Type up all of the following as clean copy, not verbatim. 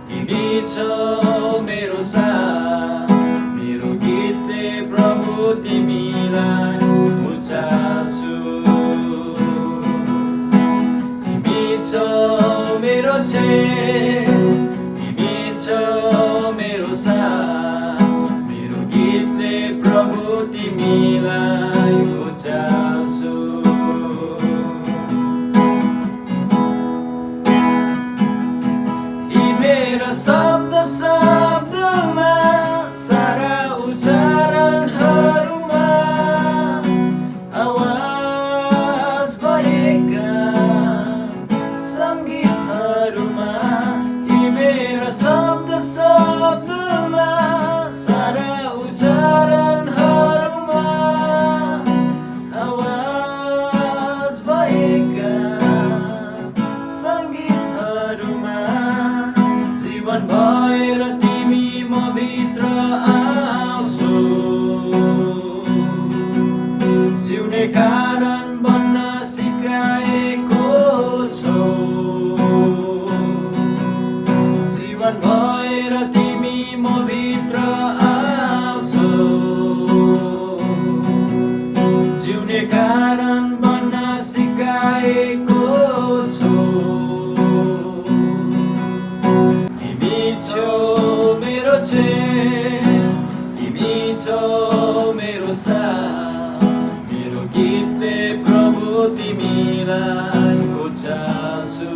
तिमी छौ मेरो साथ। मेरो गीतले प्रभु तिमीलाई उचाल्छु। तिमी छौ मेरो तिमी छौ मेरो साथ। मेरो गीतले प्रभु तिमीलाई उचाल्छु। शब्द शब्दमा सारा उच्चारणहरूमा आवाज भएका सङ्गीतहरूमा यी मेरा शब्द शब्दमा सारा उच्चारणहरूमा आवाज भएका सङ्गीतहरूमा जीवन भएर तिमी म भित्र आउँछौ। जिउने कारण बन्न सिकाएको छौ। जीवन भएर तिमी म भित्र आउँछौ। जिउने कारण बन्न सिकाएको छौ। तिमी छौ मेरो साथ। मेरो गीतले प्रभु तिमीलाई उचाल्छु।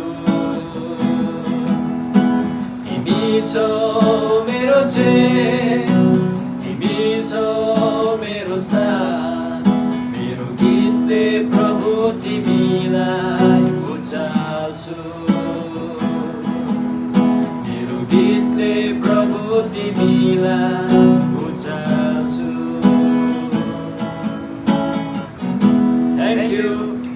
तिमी छौ मेरो तिमी छौ मेरो साथ। मेरो गीतले प्रभु तिमीलाई उचाल्छु। मेरो गीतले प्रभु तिमीलाई